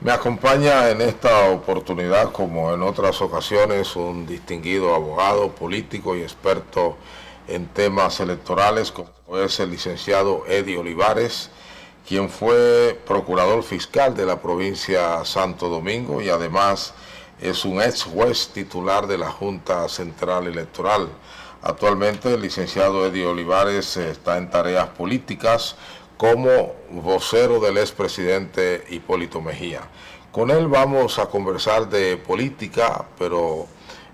Me acompaña en esta oportunidad, como en otras ocasiones, un distinguido abogado, político y experto en temas electorales, como es el licenciado Eddie Olivares, quien fue procurador fiscal de la provincia Santo Domingo y además es un ex juez titular de la Junta Central Electoral. Actualmente el licenciado Eddie Olivares está en tareas políticas como vocero del expresidente Hipólito Mejía. Con él vamos a conversar de política, pero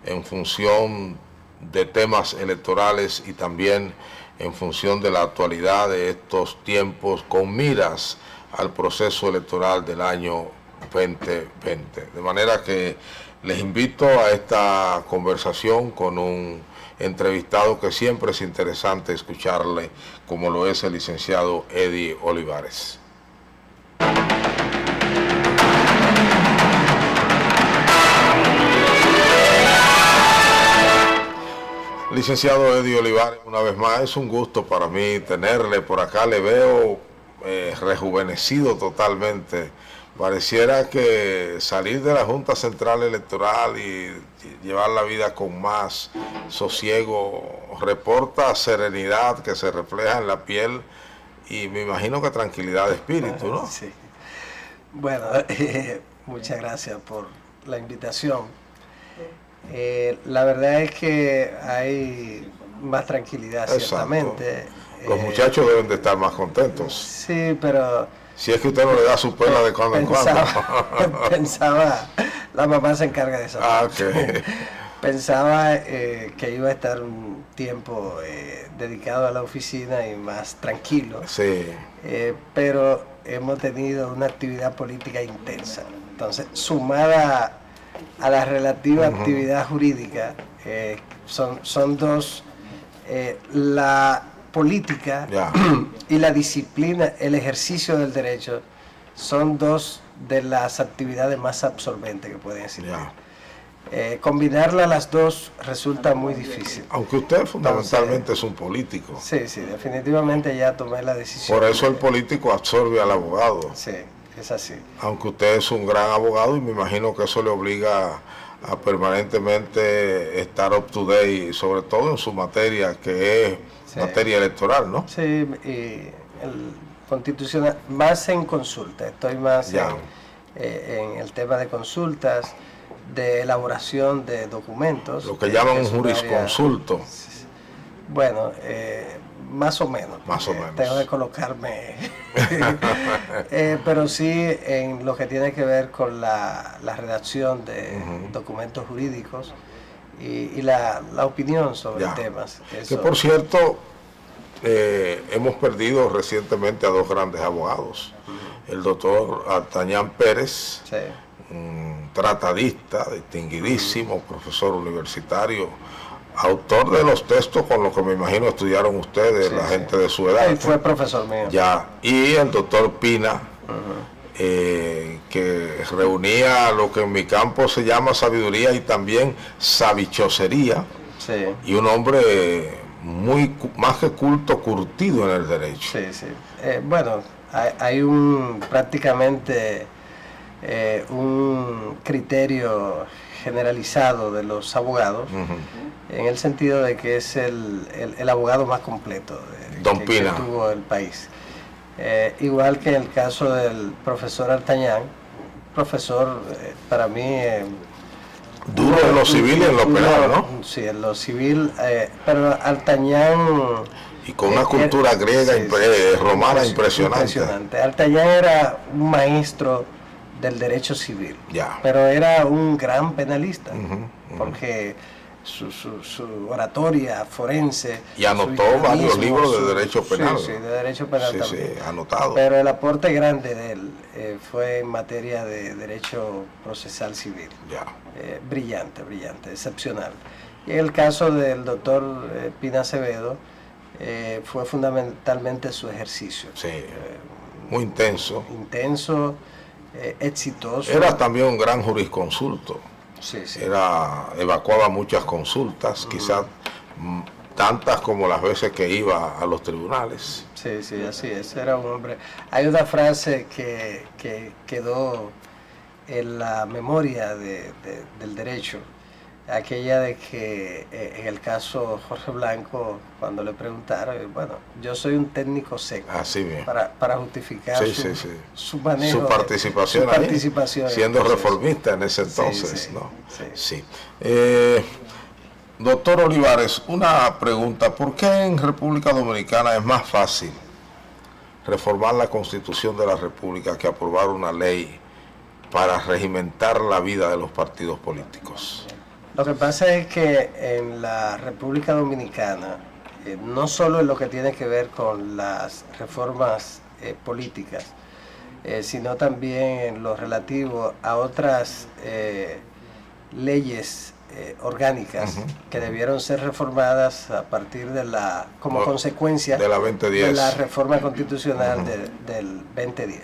en función de temas electorales y también en función de la actualidad de estos tiempos con miras al proceso electoral del año 2020. De manera que les invito a esta conversación con un entrevistado que siempre es interesante escucharle, como lo es el licenciado Eddie Olivares. Licenciado Eddie Olivares, una vez más, es un gusto para mí tenerle por acá. Le veo rejuvenecido totalmente. Pareciera que salir de la Junta Central Electoral y llevar la vida con más sosiego reporta serenidad que se refleja en la piel y me imagino que tranquilidad de espíritu, ¿no? Sí. Bueno, muchas gracias por la invitación. La verdad es que hay más tranquilidad, ciertamente. Los muchachos deben de estar más contentos. Sí, pero... Si es que usted no le da su pela de cuando en cuando. Pensaba, la mamá se encarga de eso. Okay. Pensaba que iba a estar un tiempo dedicado a la oficina y más tranquilo. Sí. Pero hemos tenido una actividad política intensa. Entonces, sumada a la relativa actividad jurídica, son dos, la política y la disciplina, el ejercicio del derecho, son dos de las actividades más absorbentes que pueden existir. Combinarlas las dos resulta muy difícil. Aunque usted fundamentalmente es un político. Sí, definitivamente ya tomé la decisión. Por eso el político absorbe al abogado. Sí, es así. Aunque usted es un gran abogado y me imagino que eso le obliga a permanentemente estar up to date, sobre todo en su materia, que es materia electoral, ¿no? Sí, y el constitucional, más en consulta, estoy más en el tema de consultas, de elaboración de documentos. Lo que llaman un jurisconsulto. Bueno, más o menos. Más o menos. Tengo que colocarme. Pero sí en lo que tiene que ver con la redacción de documentos jurídicos y la opinión sobre temas. Eso. Que por cierto, hemos perdido recientemente a dos grandes abogados. El doctor Artañán Pérez, un tratadista distinguidísimo, profesor universitario, autor de los textos con los que me imagino estudiaron ustedes, la gente de su edad. Él fue profesor mío. Y el doctor Pina, que reunía lo que en mi campo se llama sabiduría y también sabichosería, y un hombre muy más que culto, curtido en el derecho. Bueno, hay prácticamente un criterio generalizado de los abogados, en el sentido de que es el abogado más completo que tuvo el país. Igual que en el caso del profesor Artañán, profesor para mí... duro en lo civil y en lo penal, ¿no? Sí, en lo civil, pero Artañán... Y con una cultura griega, romana impresionante. Artañán era un maestro del derecho civil, pero era un gran penalista, porque su oratoria forense... Y anotó varios libros de derecho penal. Sí, de derecho penal también. Sí, anotado. Pero el aporte grande de él fue en materia de derecho procesal civil. Brillante, excepcional. Y en el caso del doctor Pina Acevedo, fue fundamentalmente su ejercicio. Muy intenso. Exitoso. Era también un gran jurisconsulto. Evacuaba muchas consultas, quizás tantas como las veces que iba a los tribunales. Sí, así es, era un hombre. Hay una frase que quedó en la memoria del derecho, aquella de que en el caso Jorge Blanco, cuando le preguntaron, bueno, yo soy un técnico seco, así bien, para justificar su manejo, su participación, participación siendo reformista en ese entonces, ¿no? Sí. Doctor Olivares, una pregunta: ¿por qué en República Dominicana es más fácil reformar la Constitución de la República que aprobar una ley para regimentar la vida de los partidos políticos? Lo que pasa es que en la República Dominicana, no solo en lo que tiene que ver con las reformas políticas, sino también en lo relativo a otras leyes orgánicas que debieron ser reformadas a partir de como consecuencia de la 2010, de la reforma constitucional del 2010.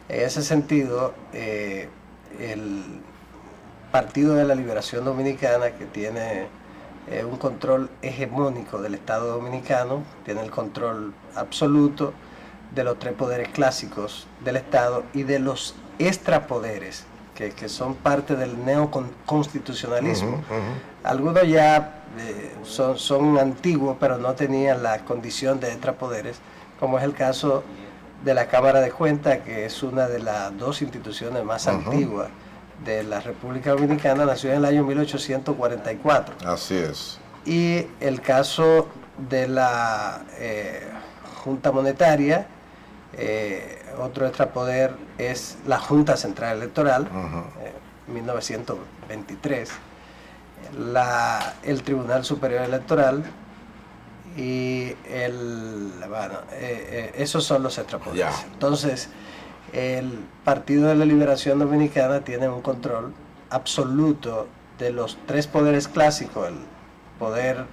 En ese sentido, el Partido de la Liberación Dominicana, que tiene un control hegemónico del Estado Dominicano, tiene el control absoluto de los 3 poderes clásicos del Estado y de los extrapoderes que son parte del neoconstitucionalismo. Algunos ya son antiguos, pero no tenían la condición de extrapoderes, como es el caso de la Cámara de Cuentas, que es una de las 2 instituciones más antiguas de la República Dominicana, nació en el año 1844. Así es. Y el caso de la Junta Monetaria, otro extrapoder es la Junta Central Electoral, 1923, el Tribunal Superior Electoral y esos son los extrapoderes. Entonces, el Partido de la Liberación Dominicana tiene un control absoluto de los 3 poderes clásicos: el poder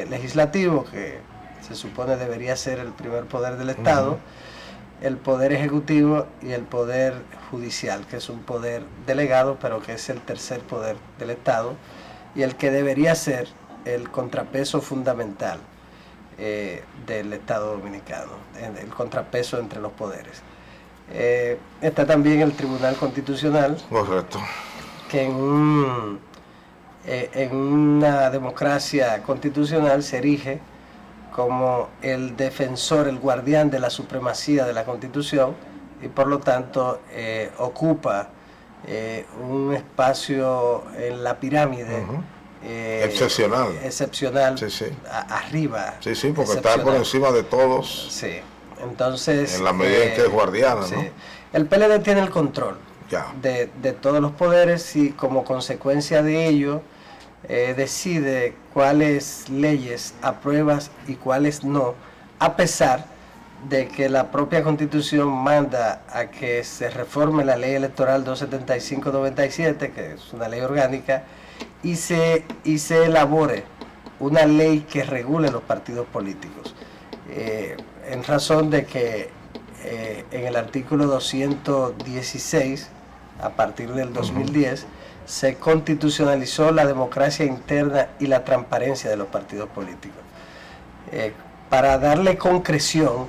legislativo, que se supone debería ser el primer poder del Estado, el poder ejecutivo y el poder judicial, que es un poder delegado, pero que es el tercer poder del Estado y el que debería ser el contrapeso fundamental del Estado Dominicano, el contrapeso entre los poderes. Está también el Tribunal Constitucional. Correcto. Que en una democracia constitucional se erige como el defensor, el guardián de la supremacía de la Constitución, y por lo tanto ocupa un espacio en la pirámide excepcional, arriba. Sí, porque está por encima de todos. Sí. Entonces, en la medida en que es guardiana, ¿no? El PLD tiene el control de todos los poderes y como consecuencia de ello decide cuáles leyes aprueba y cuáles no, a pesar de que la propia Constitución manda a que se reforme la ley electoral 275-97, que es una ley orgánica, y se elabore una ley que regule los partidos políticos. En razón de que en el artículo 216, a partir del 2010, se constitucionalizó la democracia interna y la transparencia de los partidos políticos. Para darle concreción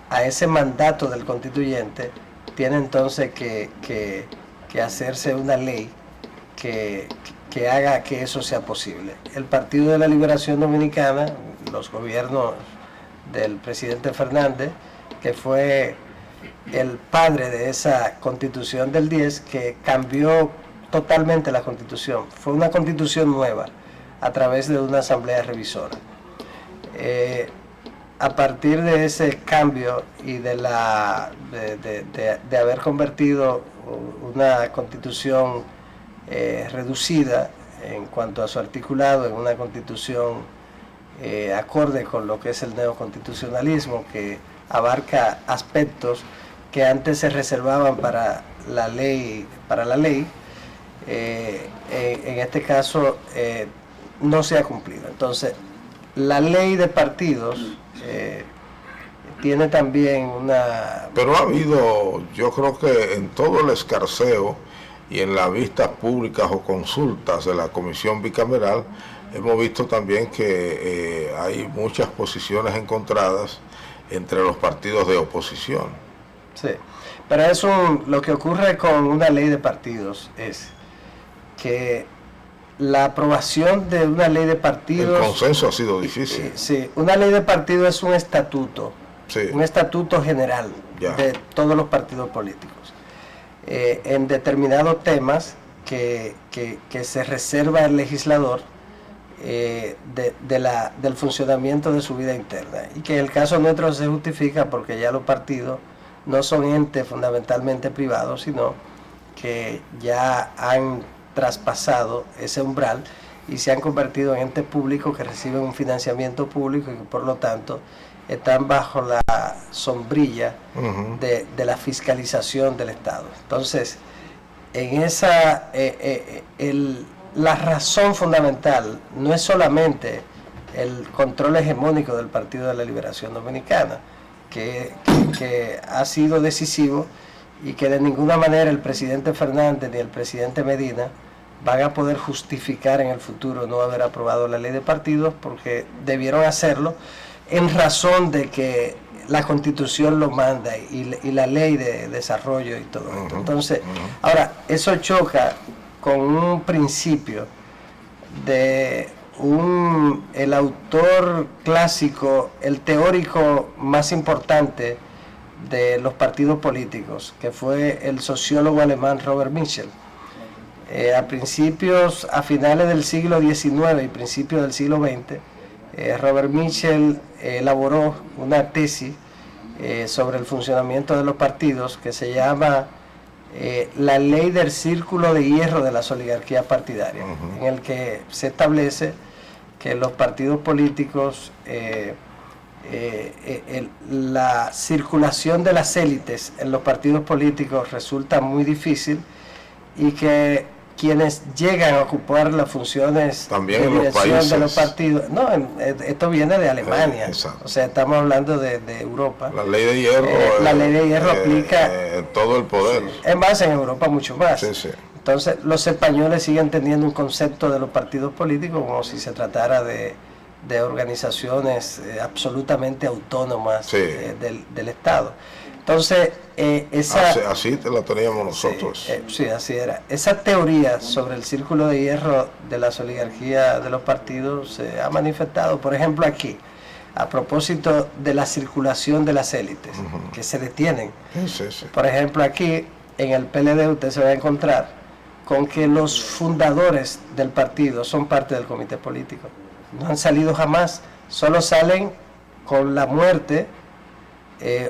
a ese mandato del constituyente, tiene entonces que hacerse una ley que haga que eso sea posible. El Partido de la Liberación Dominicana, los gobiernos del presidente Fernández, que fue el padre de esa constitución del 10, que cambió totalmente la constitución. Fue una constitución nueva a través de una asamblea revisora. A partir de ese cambio y de haber convertido una constitución reducida en cuanto a su articulado en una constitución acorde con lo que es el neoconstitucionalismo, que abarca aspectos que antes se reservaban para la ley, en este caso no se ha cumplido. Entonces, la ley de partidos tiene también una... Pero ha habido, yo creo que en todo el escarceo y en las vistas públicas o consultas de la Comisión Bicameral, hemos visto también que hay muchas posiciones encontradas entre los partidos de oposición. Sí, pero lo que ocurre con una ley de partidos es que la aprobación de una ley de partidos... El consenso ha sido difícil. Sí, una ley de partidos es un estatuto, un estatuto general de todos los partidos políticos, en determinados temas que se reserva el legislador del funcionamiento de su vida interna, y que en el caso nuestro se justifica porque ya los partidos no son entes fundamentalmente privados, sino que ya han traspasado ese umbral y se han convertido en entes públicos que reciben un financiamiento público y que por lo tanto están bajo la sombrilla de la fiscalización del Estado. Entonces, en esa la razón fundamental no es solamente el control hegemónico del Partido de la Liberación Dominicana, que ha sido decisivo y que de ninguna manera el presidente Fernández ni el presidente Medina van a poder justificar en el futuro no haber aprobado la ley de partidos, porque debieron hacerlo en razón de que la Constitución lo manda y la ley de desarrollo y todo esto. Entonces, ahora, eso choca con un principio de el autor clásico, el teórico más importante de los partidos políticos, que fue el sociólogo alemán Robert Michel. A finales del siglo XIX y principios del siglo XX, Robert Michel elaboró una tesis sobre el funcionamiento de los partidos que se llama la ley del círculo de hierro de las oligarquías partidarias, en el que se establece que los partidos políticos, la circulación de las élites en los partidos políticos resulta muy difícil, y que quienes llegan a ocupar las funciones también de dirección de los partidos, esto viene de Alemania, o sea, estamos hablando de Europa. La ley de hierro, la ley de hierro aplica todo el poder. Sí, es más, en Europa mucho más. Sí. Entonces, los españoles siguen teniendo un concepto de los partidos políticos como si se tratara de organizaciones absolutamente autónomas del Estado. Entonces, así te la teníamos nosotros. Sí, así era. Esa teoría sobre el círculo de hierro de las oligarquías de los partidos se ha manifestado, por ejemplo, aquí, a propósito de la circulación de las élites, que se detienen. Por ejemplo, aquí, en el PLD, usted se va a encontrar con que los fundadores del partido son parte del comité político. No han salido jamás, solo salen con la muerte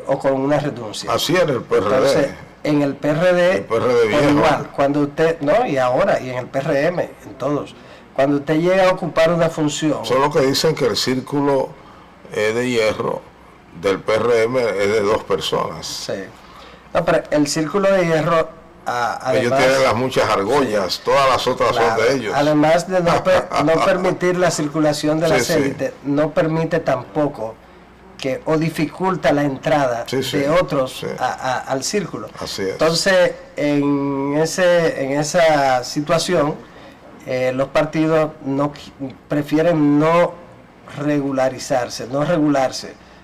o con una renuncia. Así en el PRD. Entonces, en el PRD, viejo, igual, cuando usted, y ahora, y en el PRM, en todos, cuando usted llega a ocupar una función... Solo que dicen que el círculo de hierro del PRM es de 2 personas. Sí. No, pero el círculo de hierro, además... Ellos tienen las muchas argollas, todas las otras son de ellos. Además de no permitir la circulación de las élites, no permite tampoco o dificulta la entrada de otros al círculo. Así es. Entonces, en esa situación, los partidos prefieren no regularse.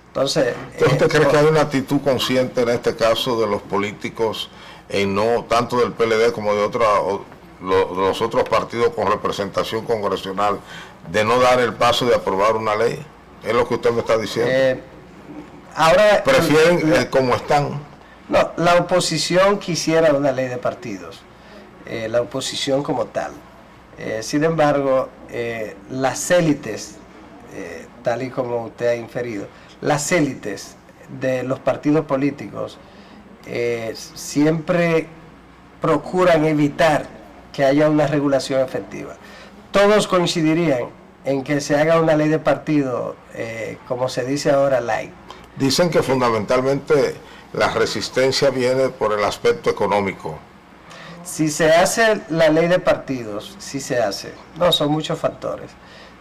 Entonces, ¿usted cree que hay una actitud consciente en este caso de los políticos, no tanto del PLD como de los otros partidos con representación congresional, de no dar el paso de aprobar una ley? ¿Es lo que usted me está diciendo? Ahora ¿prefieren como están? No, la oposición quisiera una ley de partidos, la oposición como tal. Sin embargo, las élites, tal y como usted ha inferido, las élites de los partidos políticos siempre procuran evitar que haya una regulación efectiva. Todos coincidirían en que se haga una ley de partido, como se dice ahora, light. Dicen que fundamentalmente la resistencia viene por el aspecto económico. Si se hace la ley de partidos, son muchos factores.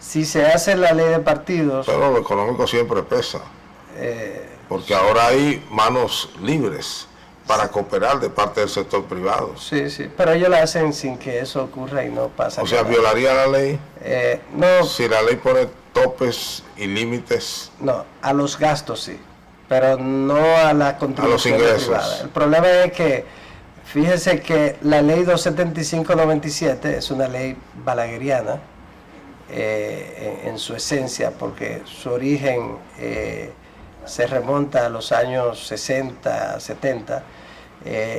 Si se hace la ley de partidos... Pero lo económico siempre pesa, porque ahora hay manos libres para cooperar de parte del sector privado. Sí, pero ellos la hacen sin que eso ocurra y no pasa nada. O sea, ¿violaría la ley? No. Si la ley pone topes y límites. No, a los gastos sí. pero no a la contribución privada. El problema es que, fíjese que la ley 275/97 es una ley balagueriana en su esencia, porque su origen se remonta a los años 60, 70,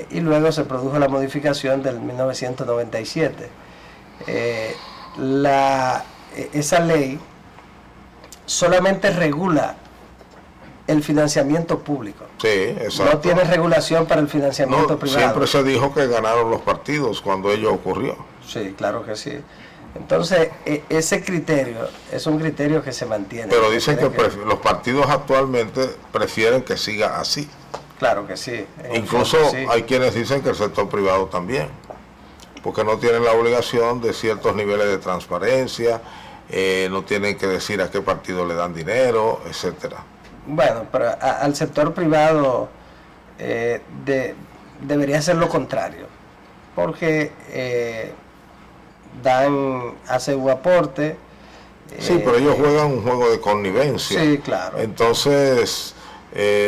y luego se produjo la modificación del 1997. Esa ley solamente regula el financiamiento público. Sí, exacto. No tiene regulación para el financiamiento privado. Siempre se dijo que ganaron los partidos cuando ello ocurrió. Sí, claro que sí. Entonces, ese criterio es un criterio que se mantiene. Pero dicen que los partidos actualmente prefieren que siga así. Claro que sí. Incluso sí. Hay quienes dicen que el sector privado también, porque no tienen la obligación de ciertos niveles de transparencia, no tienen que decir a qué partido le dan dinero, etcétera. Bueno, pero al sector privado debería ser lo contrario, porque hacen un aporte. Sí, pero ellos juegan un juego de connivencia. Sí, claro. Entonces,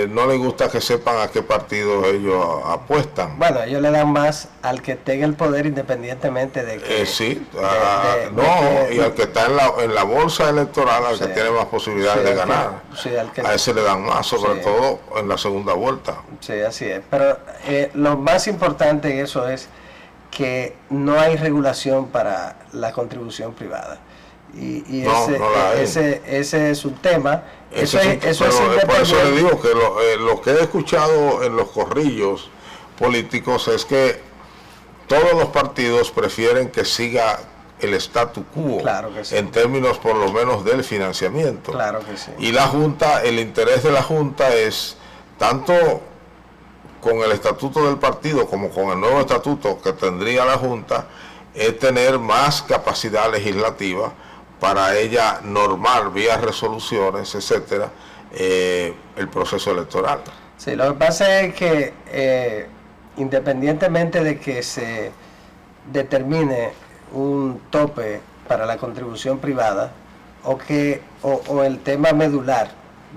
no les gusta que sepan a qué partido ellos apuestan. Bueno, ellos le dan más al que tenga el poder, independientemente de que... y al que está en la bolsa electoral, al que tiene más posibilidades de ganar. A ese le dan más, sobre todo en la segunda vuelta. Sí, así es. Pero lo más importante en eso es que no hay regulación para la contribución privada. Y ese es un tema. Eso es por eso le digo que lo que he escuchado en los corrillos políticos es que todos los partidos prefieren que siga el statu quo, claro que sí, en términos por lo menos del financiamiento. Claro que sí. Y la Junta, el interés de la Junta es tanto con el estatuto del partido como con el nuevo estatuto que tendría la Junta, es tener más capacidad legislativa para ella normar vía resoluciones, etcétera, el proceso electoral. Sí, lo que pasa es que independientemente de que se determine un tope para la contribución privada o el tema medular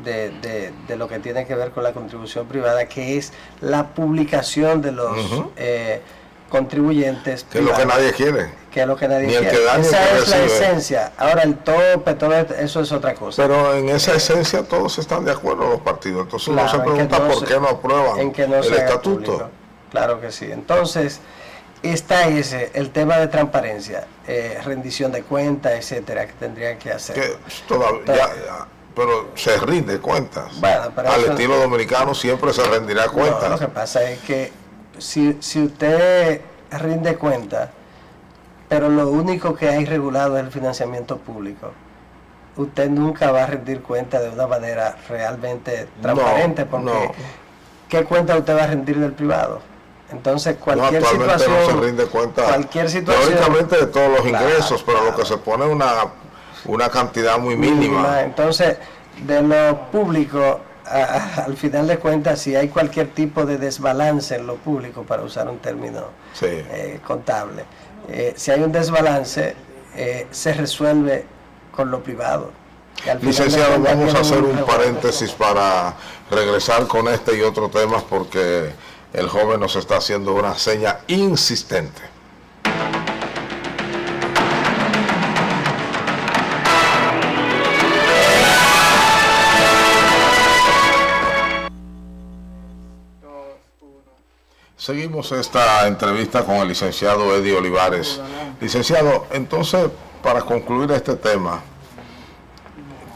de lo que tiene que ver con la contribución privada, que es la publicación de los contribuyentes que privados, es lo que nadie quiere. Que es lo que nadie quiere. Esa es la esencia. Ahora el tope, todo eso es otra cosa. Pero en esa esencia todos están de acuerdo los partidos. Entonces uno se pregunta por qué no aprueban el estatuto. Público. Claro que sí. Entonces está el tema de transparencia, rendición de cuentas, etcétera, que tendrían que hacer. Que pero se rinde cuentas. Bueno, al estilo dominicano siempre se rendirá cuentas. No, lo que pasa es que si usted rinde cuentas, pero lo único que hay regulado es el financiamiento público, usted nunca va a rendir cuenta de una manera realmente transparente, porque ¿qué cuenta usted va a rendir del privado? Entonces cualquier situación no se rinde cuenta teóricamente de todos los ingresos, pero lo que se pone una cantidad muy mínima. Entonces, de lo público, al final de cuentas, si hay cualquier tipo de desbalance en lo público, para usar un término contable, si hay un desbalance, se resuelve con lo privado. Licenciado, vamos a hacer un paréntesis para regresar con este y otro temas, porque el joven nos está haciendo una seña insistente. Seguimos esta entrevista con el licenciado Eddie Olivares. Licenciado, entonces, para concluir este tema,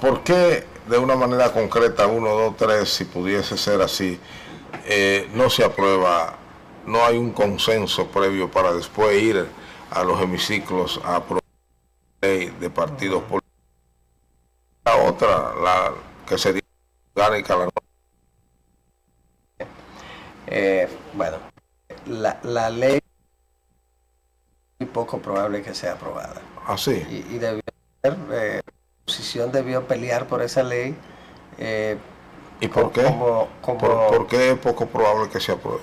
¿por qué de una manera concreta, 1, 2, 3, si pudiese ser así, no se aprueba, no hay un consenso previo para después ir a los hemiciclos a aprobar la ley de partidos políticos? La otra, la que sería orgánica, bueno, la ley es muy poco probable que sea aprobada. ¿Ah, sí? Y debió ser, la oposición debió pelear por esa ley. ¿Y por qué? ¿Por qué es poco probable que se apruebe?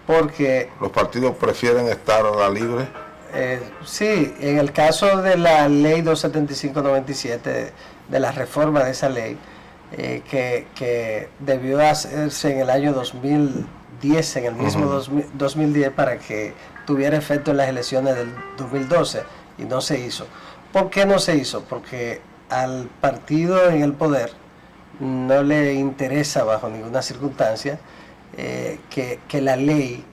Porque los partidos prefieren estar a la libre. Sí, en el caso de la ley 275/97, de la reforma de esa ley, que debió hacerse en el año 2010, en el mismo 2010, para que tuviera efecto en las elecciones del 2012, y no se hizo. ¿Por qué no se hizo? Porque al partido en el poder no le interesa bajo ninguna circunstancia que la ley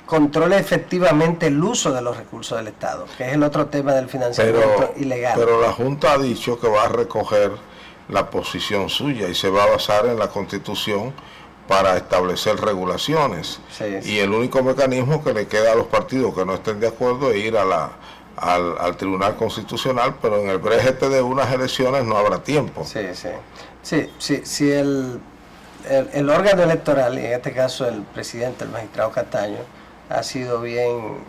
controle efectivamente el uso de los recursos del Estado, que es el otro tema del financiamiento ilegal. Pero la Junta ha dicho que va a recoger la posición suya y se va a basar en la Constitución para establecer regulaciones. Sí. Y el único mecanismo que le queda a los partidos que no estén de acuerdo es ir al Tribunal Constitucional, pero en el brejete de unas elecciones no habrá tiempo. Sí, el órgano electoral, y en este caso el presidente, el magistrado Cataño, ha sido bien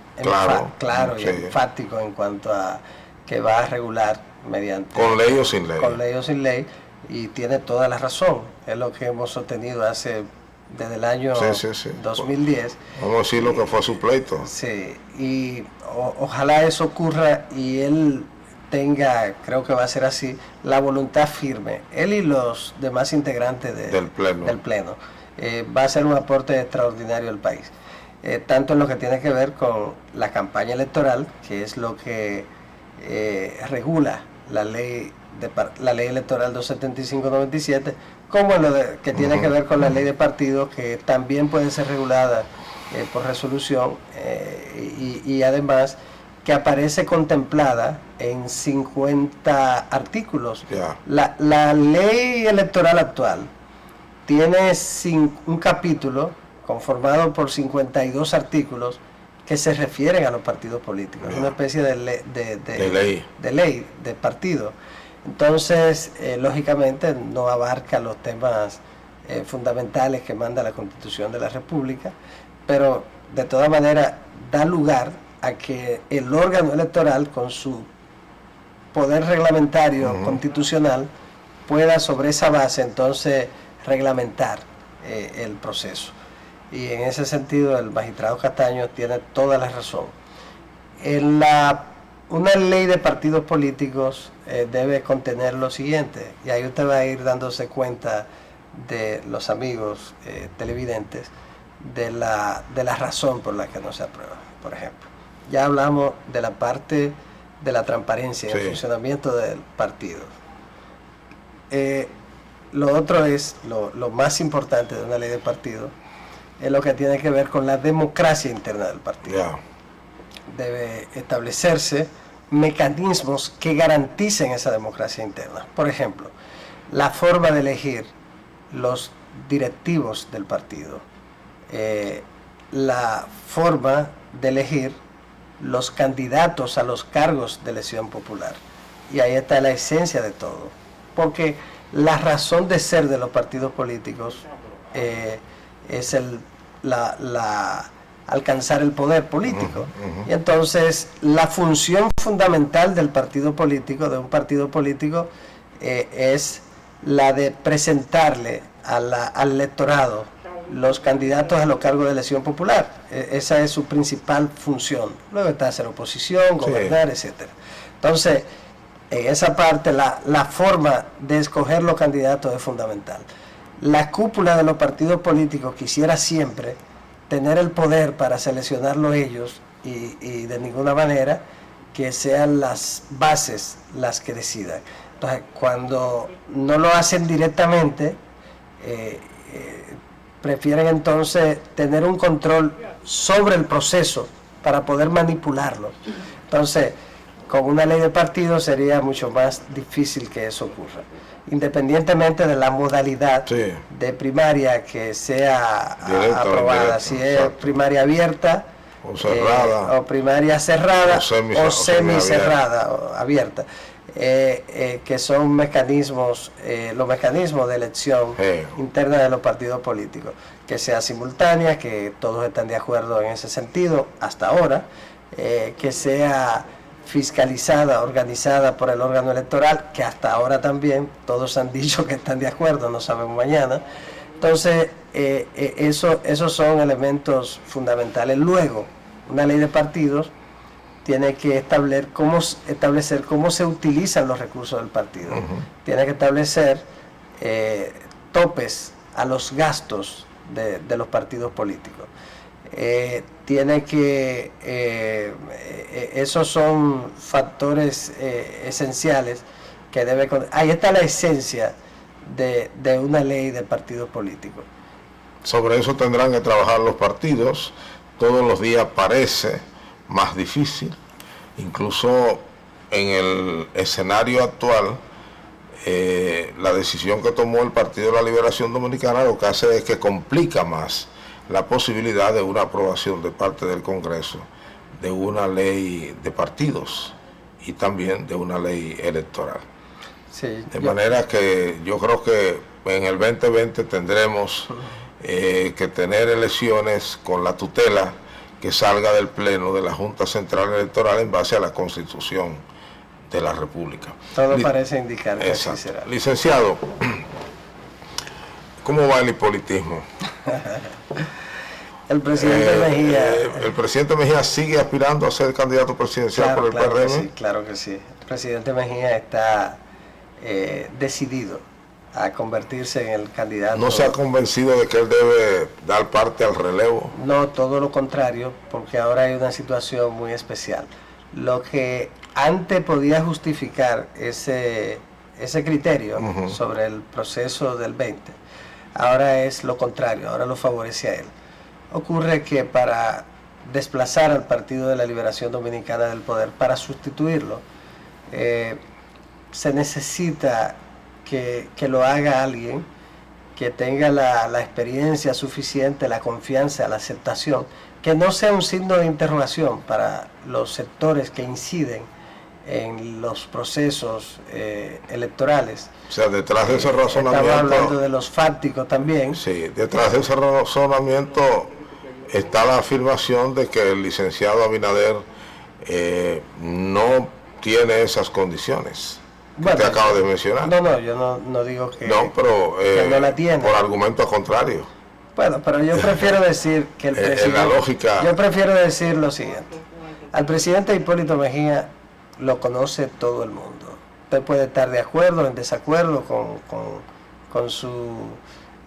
claro y enfático en cuanto a que va a regular mediante... ¿Con ley o sin ley? Con ley o sin ley, y tiene toda la razón. Es lo que hemos sostenido desde el año 2010. Vamos a decir lo que fue su pleito. Sí, y ojalá eso ocurra y él tenga, creo que va a ser así, la voluntad firme, él y los demás integrantes del Pleno. Va a ser un aporte extraordinario al país. Tanto en lo que tiene que ver con la campaña electoral, que es lo que regula la ley electoral 275-97, como en lo que tiene que ver con la ley de partidos, que también puede ser regulada por resolución, y además que aparece contemplada en 50 artículos. La ley electoral actual tiene un capítulo conformado por 52 artículos que se refieren a los partidos políticos. Es una especie de ley de partido. Entonces, lógicamente, no abarca los temas fundamentales que manda la Constitución de la República, pero de todas maneras da lugar a que el órgano electoral, con su poder reglamentario constitucional, pueda sobre esa base entonces reglamentar el proceso. Y en ese sentido el magistrado Cataño tiene toda la razón. Una ley de partidos políticos debe contener lo siguiente, y ahí usted va a ir dándose cuenta, de los amigos televidentes, de la razón por la que no se aprueba. Por ejemplo, ya hablamos de la parte de la transparencia y el funcionamiento del partido. Lo otro es, lo más importante de una ley de partido, es lo que tiene que ver con la democracia interna del partido. Debe establecerse mecanismos que garanticen esa democracia interna. Por ejemplo, la forma de elegir los directivos del partido, la forma de elegir los candidatos a los cargos de elección popular. Y ahí está la esencia de todo. Porque la razón de ser de los partidos políticos es alcanzar el poder político. Y entonces la función fundamental del partido político, de un partido político, es la de presentarle al electorado los candidatos a los cargos de elección popular. Esa es su principal función. Luego está hacer oposición, gobernar, etcétera. Entonces, en esa parte, la forma de escoger los candidatos es fundamental. La cúpula de los partidos políticos quisiera siempre tener el poder para seleccionarlos ellos, y de ninguna manera que sean las bases las que decidan. Entonces, cuando no lo hacen directamente, prefieren entonces tener un control sobre el proceso para poder manipularlo. Entonces, con una ley de partido sería mucho más difícil que eso ocurra, independientemente de la modalidad de primaria que sea aprobada, si es primaria abierta o cerrada, o primaria cerrada o semicerrada o abierta, que son mecanismos, los mecanismos de elección interna de los partidos políticos, que sea simultánea, que todos están de acuerdo en ese sentido hasta ahora, que sea fiscalizada, organizada por el órgano electoral, que hasta ahora también todos han dicho que están de acuerdo, no sabemos mañana. Entonces, esos son elementos fundamentales. Luego, una ley de partidos tiene que establecer cómo se utilizan los recursos del partido. Tiene que establecer topes a los gastos de los partidos políticos. Esos son factores esenciales que ahí está la esencia de una ley de partidos políticos. Sobre eso tendrán que trabajar los partidos. Todos los días parece más difícil, incluso en el escenario actual. La decisión que tomó el Partido de la Liberación Dominicana lo que hace es que complica más la posibilidad de una aprobación de parte del Congreso de una ley de partidos y también de una ley electoral. Sí, manera que yo creo que en el 2020 tendremos que tener elecciones con la tutela que salga del Pleno de la Junta Central Electoral en base a la Constitución de la República. Todo parece indicar que así será. Licenciado, ¿cómo va el hipolitismo? El presidente Mejía... el presidente Mejía sigue aspirando a ser candidato presidencial por el PRM. Sí, claro que sí. El presidente Mejía está decidido a convertirse en el candidato. ¿No se ha convencido de que él debe dar parte al relevo? No, todo lo contrario, porque ahora hay una situación muy especial. Lo que antes podía justificar ese criterio sobre el proceso del 20, ahora es lo contrario, ahora lo favorece a él. Ocurre que para desplazar al Partido de la Liberación Dominicana del poder, para sustituirlo, se necesita que lo haga alguien que tenga la experiencia suficiente, la confianza, la aceptación, que no sea un signo de interrogación para los sectores que inciden en los procesos electorales. O sea, detrás de ese razonamiento... Estamos hablando de los fácticos también. Sí, detrás de ese razonamiento está la afirmación de que el licenciado Abinader no tiene esas condiciones que te acabo de mencionar. No, yo no digo que que no la tiene. Por argumentos contrarios. Bueno, pero yo prefiero decir que el presidente... En la lógica... Yo prefiero decir lo siguiente. Al presidente Hipólito Mejía lo conoce todo el mundo. Usted puede estar de acuerdo o en desacuerdo con su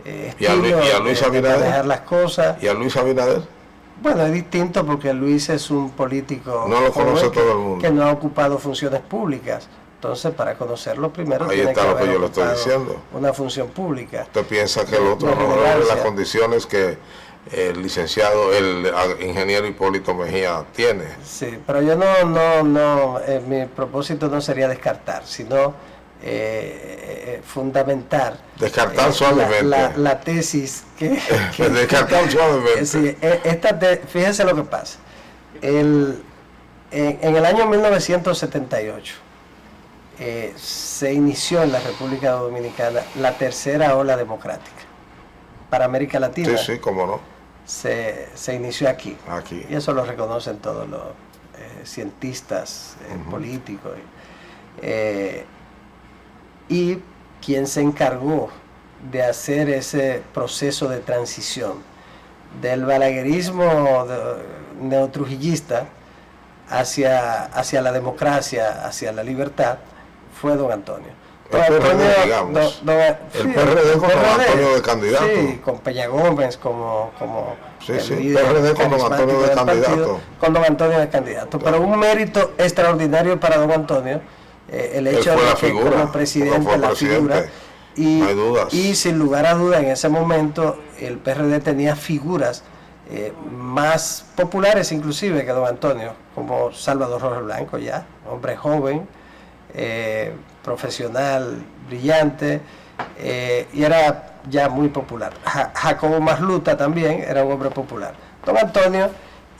estilo ¿Y a Luis Abinader? De manejar las cosas. ¿Y a Luis Abinader? Bueno, es distinto porque Luis es un político... No lo conoce todo el mundo. Que no ha ocupado funciones públicas. Entonces, para conocerlo primero ahí está lo que yo le estoy diciendo. Una función pública. ¿Usted piensa que el otro no reúne las condiciones que el licenciado, el ingeniero Hipólito Mejía tiene? Sí, pero yo mi propósito no sería descartar, sino fundamentar. Descartar suavemente. La tesis que descartar suavemente. Sí, fíjense lo que pasa. En el año 1978, se inició en la República Dominicana la tercera ola democrática para América Latina. Sí, cómo no. Se inició aquí. Y eso lo reconocen todos los cientistas, políticos. Y quien se encargó de hacer ese proceso de transición del balaguerismo neotrujillista hacia la democracia, hacia la libertad, fue don Antonio. El PRD, digamos. El PRD con don Antonio de candidato. Sí, con Peña Gómez como el PRD con don Antonio de candidato. Con don Antonio de candidato. Pero un mérito extraordinario para don Antonio, el hecho de que como presidente la figura. Y, no hay dudas. Y sin lugar a duda en ese momento el PRD tenía figuras más populares inclusive que don Antonio, como Salvador Rojas Blanco, ya hombre joven, profesional, brillante, y era ya muy popular. Jacobo Masluta también era un hombre popular. Don Antonio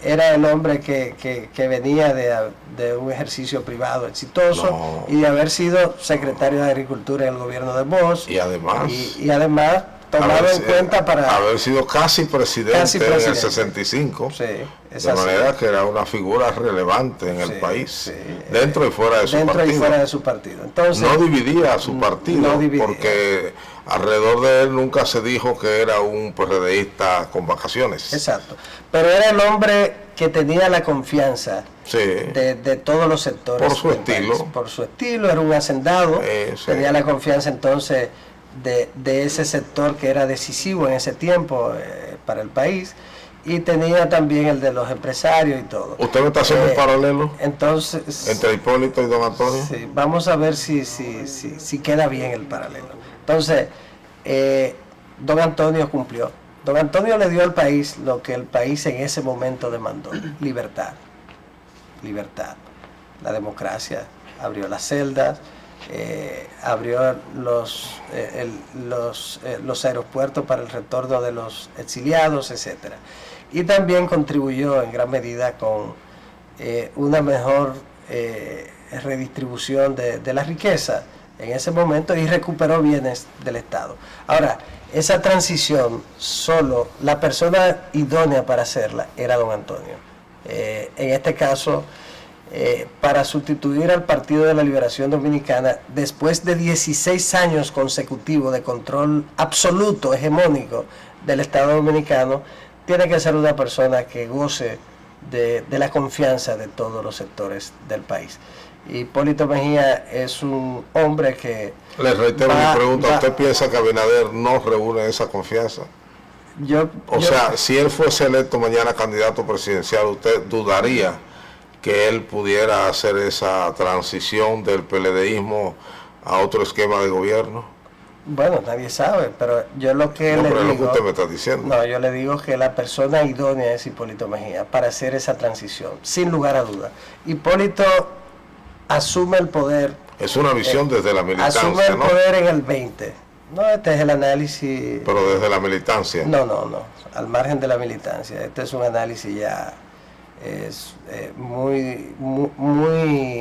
era el hombre que venía de un ejercicio privado exitoso y de haber sido secretario de Agricultura en el gobierno de Bosch. Y además... Y además tomado en cuenta para... Haber sido casi presidente en el 65. Sí, de manera que era una figura relevante en el país, dentro y fuera de su partido. Dentro y fuera de su partido. Entonces, no dividía a su partido, porque alrededor de él nunca se dijo que era un PRDista con vacaciones. Exacto. Pero era el hombre que tenía la confianza Sí. de todos los sectores. Por su estilo. País. Por su estilo, era un hacendado, sí. tenía la confianza entonces de ese sector que era decisivo en ese tiempo para el país, y tenía también el de los empresarios y todo. ¿Usted me está haciendo un paralelo entonces, entre Hipólito y don Antonio? Sí, vamos a ver si queda bien el paralelo. Entonces, don Antonio cumplió. Don Antonio le dio al país lo que el país en ese momento demandó: libertad. Libertad. La democracia abrió las celdas, abrió los aeropuertos para el retorno de los exiliados, etcétera. Y también contribuyó en gran medida con una mejor redistribución de la riqueza en ese momento, y recuperó bienes del Estado. Ahora, esa transición, solo la persona idónea para hacerla era don Antonio. En este caso, para sustituir al Partido de la Liberación Dominicana, después de 16 años consecutivos de control absoluto, hegemónico del Estado Dominicano, tiene que ser una persona que goce de la confianza de todos los sectores del país. Hipólito Mejía es un hombre que... Le reitero mi pregunta: ¿usted piensa que Abinader no reúne esa confianza? O sea, si él fuese electo mañana candidato presidencial, ¿usted dudaría que él pudiera hacer esa transición del PLDismo a otro esquema de gobierno? Bueno, nadie sabe, pero yo lo que le pero digo... es lo que usted me está diciendo. No, yo le digo que la persona idónea es Hipólito Mejía para hacer esa transición, sin lugar a duda. Hipólito asume el poder... Es una visión desde la militancia, asume el poder en el 20. No, este es el análisis... Pero desde la militancia. No, al margen de la militancia. Este es un análisis ya... es muy...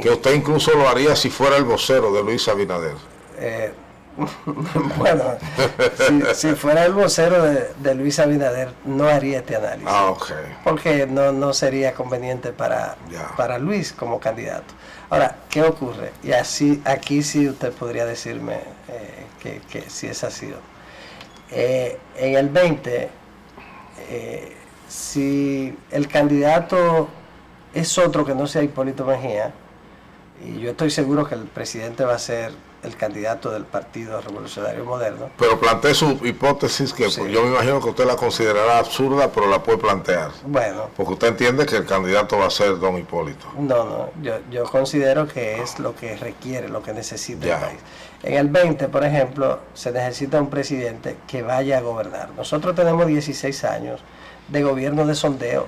Que usted incluso lo haría si fuera el vocero de Luis Abinader. Bueno, si fuera el vocero de Luis Abinader, no haría este análisis. Porque no sería conveniente para Luis como candidato. Ahora, ¿qué ocurre? Y aquí sí usted podría decirme que si es así. En el 20, si el candidato es otro que no sea Hipólito Mejía, y yo estoy seguro que el presidente va a ser el candidato del Partido Revolucionario Moderno. Pero plantee su hipótesis, que sí, yo me imagino que usted la considerará absurda, pero la puede plantear. Bueno. Porque usted entiende que el candidato va a ser don Hipólito. No, yo considero que es lo que requiere, lo que necesita el país. En el 20, por ejemplo, se necesita un presidente que vaya a gobernar. Nosotros tenemos 16 años de gobierno de sondeo.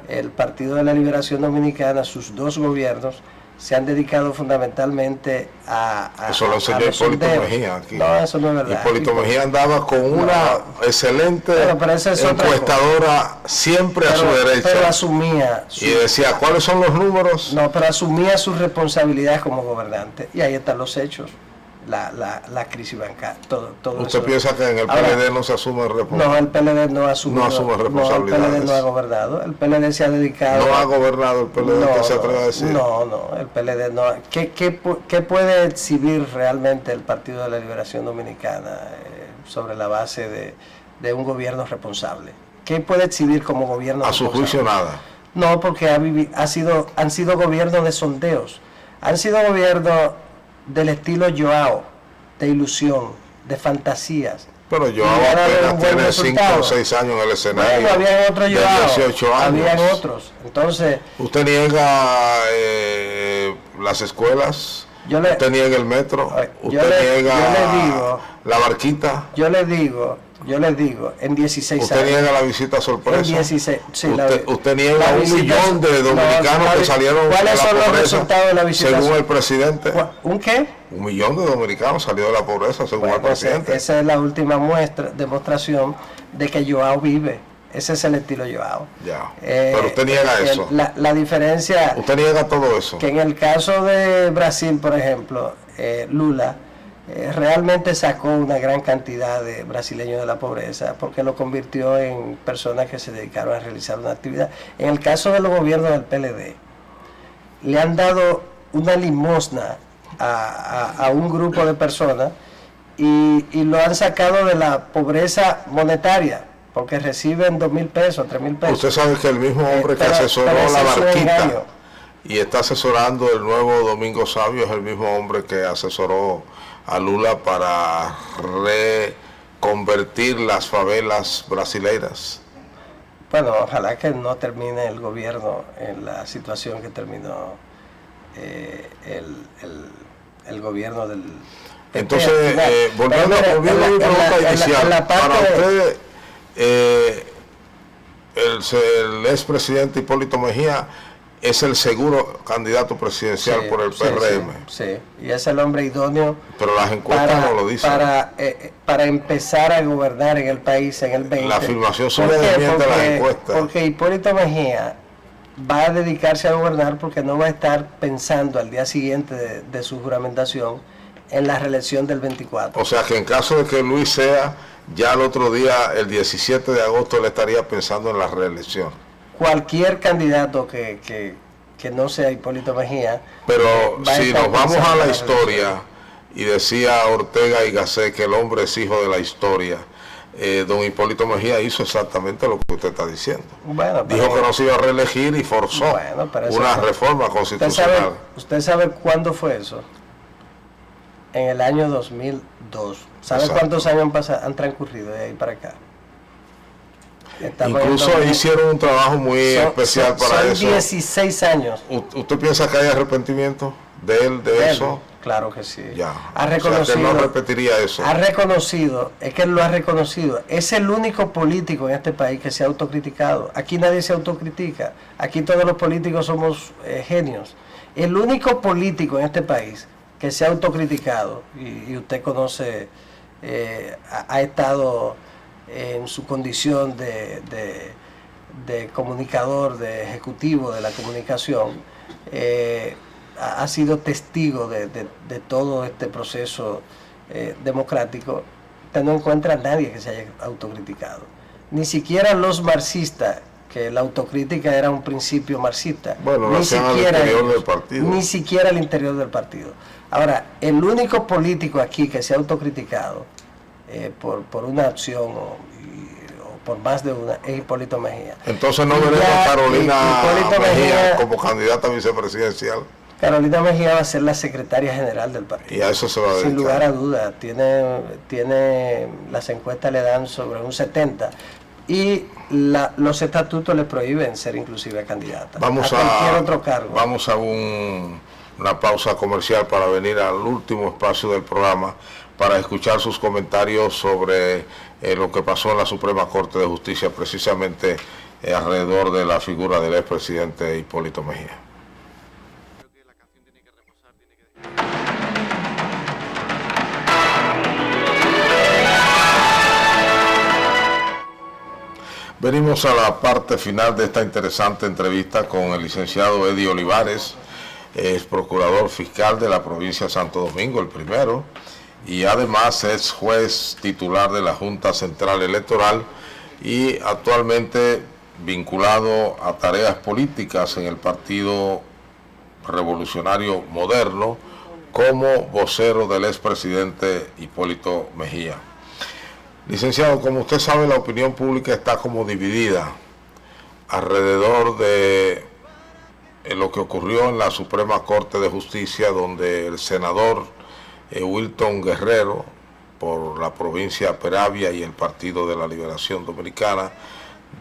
El Partido de la Liberación Dominicana, sus dos gobiernos, se han dedicado fundamentalmente a eso lo enseñó Hipólito Mejía aquí. No, eso no es verdad. Hipólito Mejía andaba con una excelente encuestadora siempre a su derecha. Pero asumía... y decía, ¿cuáles son los números? No, pero asumía sus responsabilidades como gobernante. Y ahí están los hechos. La crisis bancaria, todo ¿Usted eso. piensa que en el PLD no se asume responsabilidad? No, el PLD no asume responsabilidades. El PLD no ha gobernado, el PLD se ha dedicado... ¿No ha gobernado el PLD? ¿Se atreve a decir? No, el PLD no. ¿Qué puede exhibir realmente el Partido de la Liberación Dominicana sobre la base de un gobierno responsable? ¿Qué puede exhibir como gobierno responsable? A su juicio nada. No, porque han sido gobiernos de sondeos, han sido gobiernos del estilo Joao, de ilusión, de fantasías. Pero Joao apenas tiene 5 o 6 años en el escenario. Bueno, habían otros Joao, 18 años. habían otros. Entonces, ¿usted niega las escuelas? ¿Usted niega el metro? ¿Usted niega la barquita? Yo le digo, en 16 ¿usted años. ¿Usted niega la visita sorpresa? En 16, sí, ¿Usted niega 1 millón de dominicanos que salieron de la pobreza? ¿Cuáles son los resultados de la visita? Según el presidente. ¿Un qué? 1 millón de dominicanos salió de la pobreza, según el presidente. Esa es la última demostración de que Joao vive. Ese es el estilo Joao. Pero usted niega eso. La diferencia... ¿Usted niega todo eso? Que en el caso de Brasil, por ejemplo, Lula realmente sacó una gran cantidad de brasileños de la pobreza porque lo convirtió en personas que se dedicaron a realizar una actividad. En el caso de los gobiernos del PLD, le han dado una limosna a un grupo de personas y lo han sacado de la pobreza monetaria, porque reciben 2.000 pesos, 3.000 pesos. Usted sabe que el mismo hombre que asesoró la barquita y está asesorando el nuevo Domingo Savio, es el mismo hombre que asesoró a Lula para reconvertir las favelas brasileiras. Bueno, ojalá que no termine el gobierno en la situación que terminó el gobierno del... Entonces, volviendo a mi pregunta inicial, para usted, el expresidente Hipólito Mejía es el seguro candidato presidencial por el PRM. Sí, y es el hombre idóneo. Pero las encuestas no lo dicen. Para empezar a gobernar en el país en el 20. La afirmación sobre de las encuestas. Porque Hipólito Mejía va a dedicarse a gobernar porque no va a estar pensando al día siguiente de su juramentación en la reelección del 24. O sea que en caso de que Luis sea, ya el otro día, el 17 de agosto, él estaría pensando en la reelección. Cualquier candidato que no sea Hipólito Mejía. Pero si nos vamos a la historia, y decía Ortega y Gasset que el hombre es hijo de la historia, don Hipólito Mejía hizo exactamente lo que usted está diciendo. Bueno, dijo que no se iba a reelegir y forzó una reforma constitucional. ¿Usted sabe cuándo fue eso? En el año 2002. ¿Sabe cuántos años han transcurrido de ahí para acá? Incluso hicieron un trabajo muy especial para eso. 16 años. ¿Usted piensa que hay arrepentimiento de él, de eso? Claro que sí. Ya. Ha reconocido, o sea, que no repetiría eso. Ha reconocido, es que él lo ha reconocido. Es el único político en este país que se ha autocriticado. Aquí nadie se autocritica. Aquí todos los políticos somos genios. El único político en este país que se ha autocriticado, y usted conoce, ha estado en su condición de comunicador, de ejecutivo de la comunicación, ha sido testigo de todo este proceso democrático. Usted no encuentra a nadie que se haya autocriticado, ni siquiera los marxistas, que la autocrítica era un principio marxista. Bueno, ni siquiera al interior del partido. Ni siquiera al interior del partido. Ahora, el único político aquí que se ha autocriticado por una acción o por más de una es Hipólito Mejía. Entonces no veremos a Carolina Mejía como candidata vicepresidencial. Carolina Mejía va a ser la secretaria general del partido. Y a eso se va a dedicar. Sin lugar a duda. Tiene las encuestas le dan sobre un 70%. Y los estatutos le prohíben ser inclusive candidata. Vamos a cualquier otro cargo. Vamos a una pausa comercial para venir al último espacio del programa para escuchar sus comentarios sobre lo que pasó en la Suprema Corte de Justicia, precisamente alrededor de la figura del expresidente Hipólito Mejía. Venimos a la parte final de esta interesante entrevista con el licenciado Eddie Olivares, es procurador fiscal de la provincia de Santo Domingo, el primero, y además es juez titular de la Junta Central Electoral y actualmente vinculado a tareas políticas en el Partido Revolucionario Moderno como vocero del expresidente Hipólito Mejía. Licenciado, como usted sabe, la opinión pública está como dividida alrededor de lo que ocurrió en la Suprema Corte de Justicia, donde el senador Wilton Guerrero, por la provincia Peravia y el Partido de la Liberación Dominicana,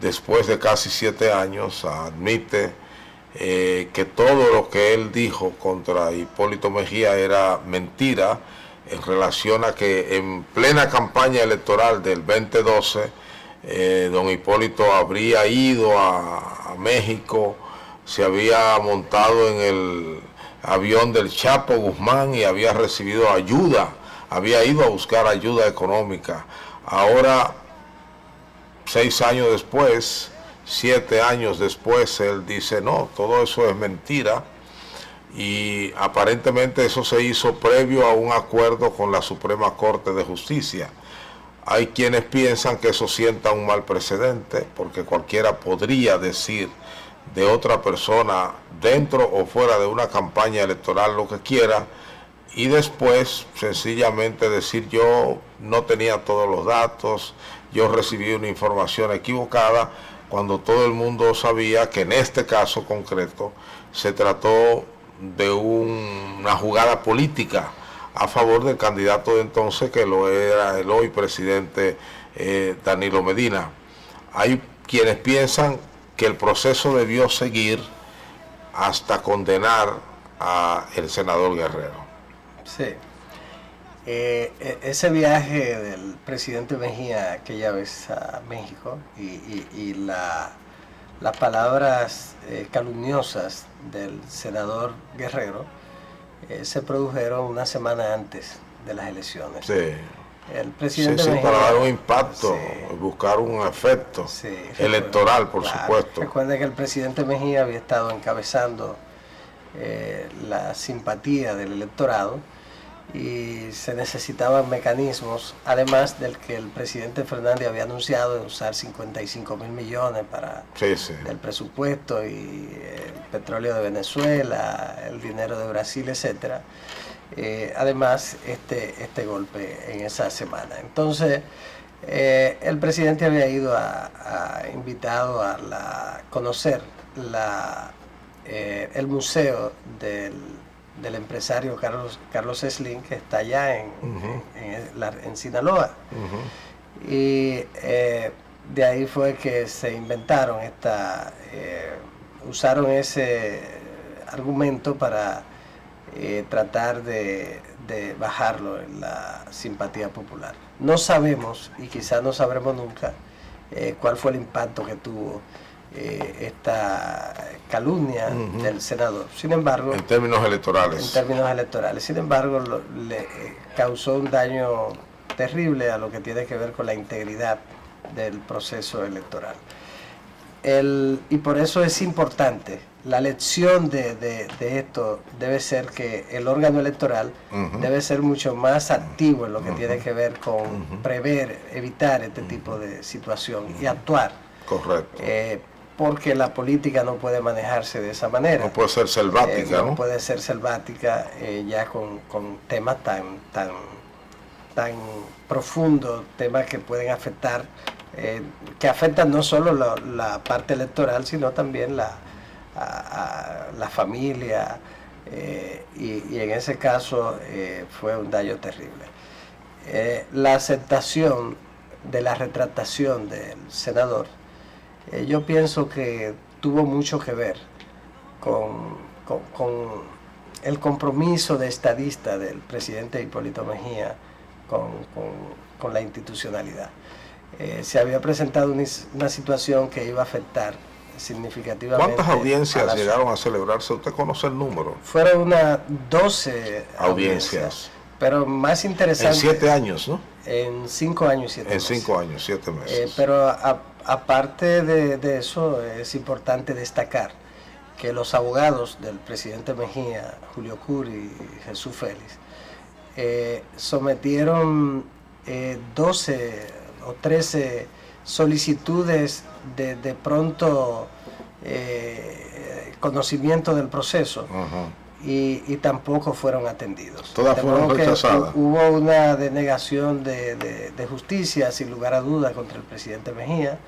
después de casi 7 años, admite que todo lo que él dijo contra Hipólito Mejía era mentira, en relación a que en plena campaña electoral del 2012, don Hipólito habría ido a México, se había montado en el avión del Chapo Guzmán y había recibido ayuda, había ido a buscar ayuda económica. Ahora, 6 años después, 7 años después, él dice, no, todo eso es mentira. Y aparentemente eso se hizo previo a un acuerdo con la Suprema Corte de Justicia. Hay quienes piensan que eso sienta un mal precedente, porque cualquiera podría decir de otra persona, dentro o fuera de una campaña electoral, lo que quiera, y después sencillamente decir yo no tenía todos los datos, yo recibí una información equivocada, cuando todo el mundo sabía que en este caso concreto se trató de una jugada política a favor del candidato de entonces, que lo era el hoy presidente Danilo Medina. Hay quienes piensan que el proceso debió seguir hasta condenar al senador Guerrero. Sí. Ese viaje del presidente Mejía aquella vez a México y las palabras calumniosas del senador Guerrero se produjeron una semana antes de las elecciones. Sí. El presidente Mejía, para dar un impacto, sí, buscar un efecto sí, electoral, por claro, supuesto. Recuerda que el presidente Mejía había estado encabezando la simpatía del electorado y se necesitaban mecanismos, además del que el presidente Fernández había anunciado de usar 55.000 millones para el presupuesto y el petróleo de Venezuela, el dinero de Brasil, etcétera. Además, este golpe en esa semana. Entonces, el presidente había ido invitado a conocer el museo del empresario Carlos Slim, que está allá en Sinaloa. Y de ahí fue que se inventaron usaron ese argumento para tratar de bajarlo en la simpatía popular. No sabemos, y quizás no sabremos nunca, cuál fue el impacto que tuvo esta calumnia del senador. Sin embargo, en términos electorales. Sin embargo, le causó un daño terrible a lo que tiene que ver con la integridad del proceso electoral. Y por eso es importante, la lección de esto debe ser que el órgano electoral debe ser mucho más activo en lo que tiene que ver con prever, evitar este tipo de situación y actuar. Correcto. Porque la política no puede manejarse de esa manera. No puede ser selvática, ¿no? No puede ser selvática ya con temas tan profundos, temas que pueden afectar, que afectan no solo la parte electoral, sino también la familia, y en ese caso fue un daño terrible. La aceptación de la retractación del senador, yo pienso que tuvo mucho que ver con el compromiso de estadista del presidente Hipólito Mejía con la institucionalidad. Se había presentado una situación que iba a afectar significativamente. ¿Cuántas audiencias llegaron a celebrarse? ¿Usted conoce el número? Fueron unas 12 audiencias. Pero más interesante. En 7 años, ¿no? En 5 años y 7 meses. En 5 años, 7 meses. Pero aparte de eso, es importante destacar que los abogados del presidente Mejía, Julio Curi y Jesús Félix, sometieron 12 o 13 solicitudes de pronto conocimiento del proceso. Y tampoco fueron atendidos. Todas fueron rechazadas. Hubo una denegación de justicia, sin lugar a duda, contra el presidente Mejía.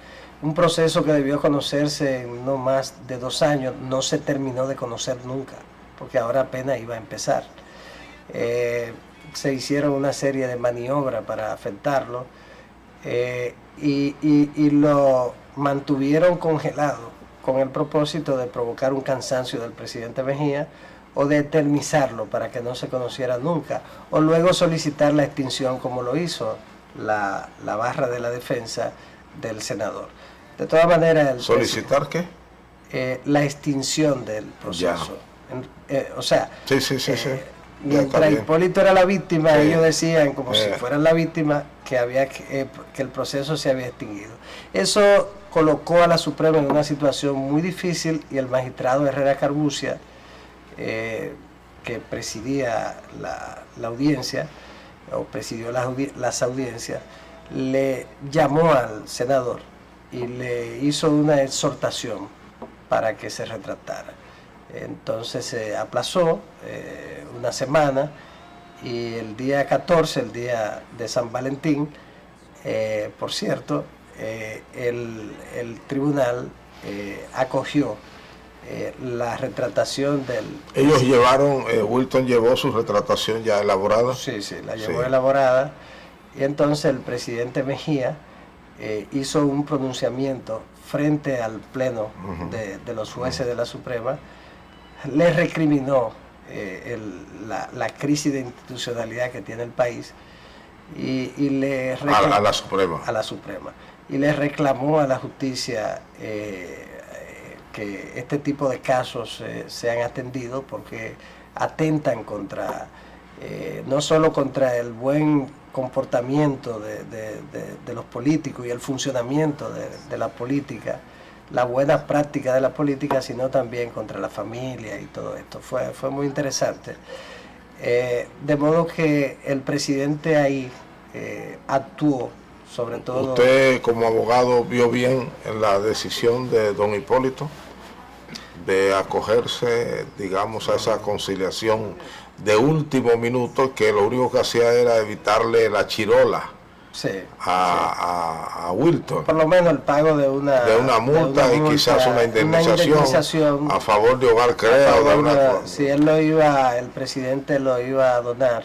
Un proceso que debió conocerse en no más de 2 años, no se terminó de conocer nunca, porque ahora apenas iba a empezar. Se hicieron una serie de maniobras para afectarlo, y lo mantuvieron congelado con el propósito de provocar un cansancio del presidente Mejía, o de eternizarlo para que no se conociera nunca, o luego solicitar la extinción, como lo hizo la barra de la defensa del senador. De todas maneras... ¿Solicitar qué? La extinción del proceso. O sea, sí. Mientras Hipólito era la víctima, ellos decían, como si fueran la víctima, que el proceso se había extinguido. Eso colocó a la Suprema en una situación muy difícil, y el magistrado Herrera Carbucia, que presidía la audiencia, o presidió las audiencias, le llamó al senador y le hizo una exhortación para que se retractara. Entonces se aplazó una semana, y el día 14, el día de San Valentín, por cierto, el tribunal acogió la retratación del... Ellos llevaron, Wilton llevó su retratación ya elaborada. Sí, la llevó elaborada. Y entonces el presidente Mejía hizo un pronunciamiento frente al pleno de los jueces de la Suprema. Le recriminó la crisis de institucionalidad que tiene el país y le reclamó a la Suprema. Y le reclamó a la justicia que este tipo de casos sean atendidos porque atentan contra no solo contra el buen comportamiento de los políticos y el funcionamiento de la política, la buena práctica de la política, sino también contra la familia y todo esto. Fue muy interesante. De modo que el presidente ahí actuó, sobre todo... ¿Usted como abogado vio bien en la decisión de don Hipólito de acogerse, digamos, a esa conciliación de último minuto, que lo único que hacía era evitarle la chirola a Wilton? Por lo menos el pago de una multa y quizás una indemnización a favor de Hogar Crea. Si el presidente lo iba a donar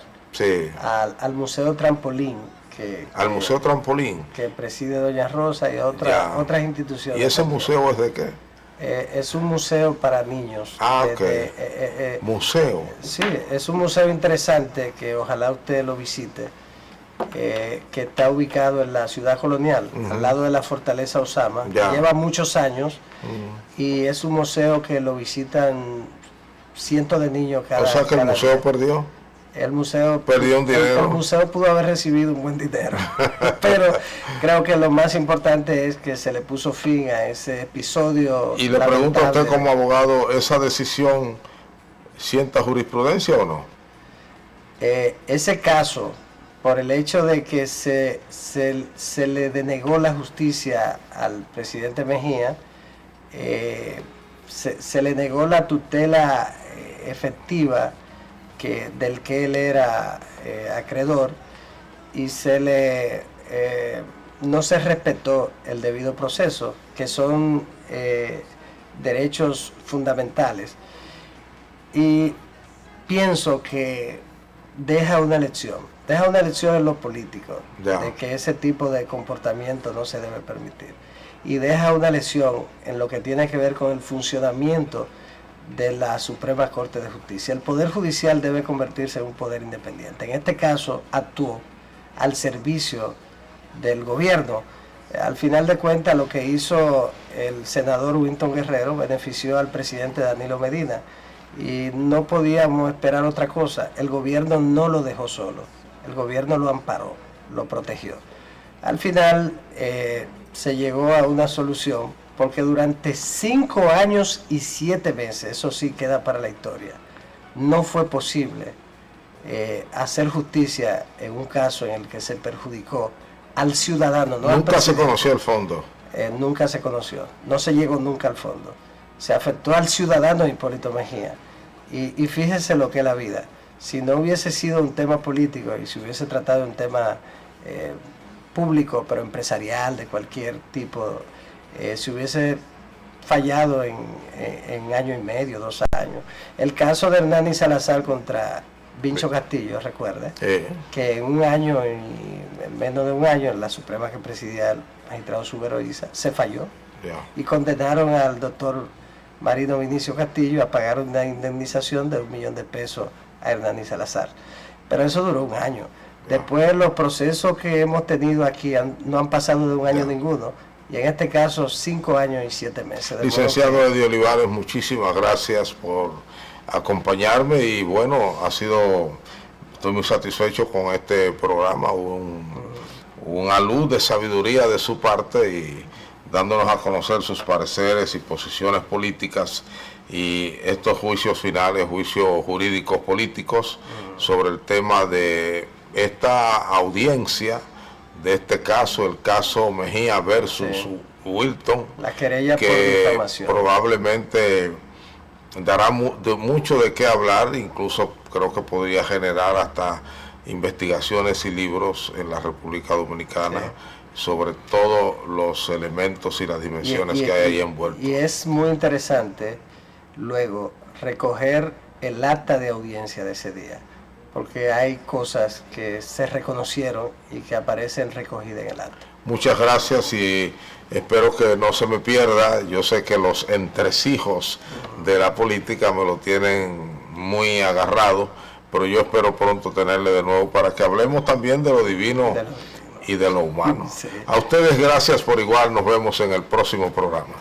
al Museo Trampolín, Museo Trampolín que preside doña Rosa y otras instituciones. ¿Y ese museo es de qué? Es un museo para niños. ¿Museo? Sí, es un museo interesante que ojalá usted lo visite, que está ubicado en la ciudad colonial, al lado de la fortaleza Osama. Lleva muchos años y es un museo que lo visitan cientos de niños cada año. O sea que el museo perdió. El museo perdió un dinero. El museo pudo haber recibido un buen dinero, pero creo que lo más importante es que se le puso fin a ese episodio. Y le pregunto a usted como abogado, ¿esa decisión sienta jurisprudencia o no? Ese caso, por el hecho de que se le denegó la justicia al presidente Mejía, se le negó la tutela efectiva del que él era acreedor, y no se respetó el debido proceso, que son derechos fundamentales, y pienso que deja una lección en los políticos de que ese tipo de comportamiento no se debe permitir, y deja una lección en lo que tiene que ver con el funcionamiento de la Suprema Corte de Justicia. El Poder Judicial debe convertirse en un poder independiente. En este caso actuó al servicio del gobierno. Al final de cuentas, lo que hizo el senador Wilton Guerrero benefició al presidente Danilo Medina, y no podíamos esperar otra cosa. El gobierno no lo dejó solo, el gobierno lo amparó, lo protegió. Al final se llegó a una solución, porque durante 5 años y 7 meses, eso sí queda para la historia, no fue posible hacer justicia en un caso en el que se perjudicó al ciudadano. No nunca se conoció el fondo. Nunca se conoció, no se llegó nunca al fondo. Se afectó al ciudadano Hipólito Mejía. Y fíjese lo que es la vida. Si no hubiese sido un tema político y si hubiese tratado un tema público, pero empresarial, de cualquier tipo, se hubiese fallado en año y medio, 2 años. El caso de Hernani Salazar contra Vincho Castillo, recuerde, que en un año, en menos de un año, en la Suprema que presidía el magistrado Subero Isa, se falló. Y condenaron al doctor Marino Vinicio Castillo a pagar una indemnización de $1 millón a Hernani Salazar. Pero eso duró un año. Después los procesos que hemos tenido aquí no han pasado de un año ninguno. Y en este caso 5 años y 7 meses. Licenciado Eddie Olivares, muchísimas gracias por acompañarme, y bueno, estoy muy satisfecho con este programa, una luz de sabiduría de su parte y dándonos a conocer sus pareceres y posiciones políticas y estos juicios finales, juicios jurídicos políticos sobre el tema de esta audiencia, de este caso, el caso Mejía versus Wilton, la querella que por difamación. Probablemente dará mucho de qué hablar, incluso creo que podría generar hasta investigaciones y libros en la República Dominicana sobre todos los elementos y las dimensiones que hay ahí envueltos. Y es muy interesante luego recoger el acta de audiencia de ese día, porque hay cosas que se reconocieron y que aparecen recogidas en el acta. Muchas gracias y espero que no se me pierda. Yo sé que los entresijos de la política me lo tienen muy agarrado, pero yo espero pronto tenerle de nuevo para que hablemos también de lo divino y de lo humano. Sí. A ustedes gracias por igual, nos vemos en el próximo programa.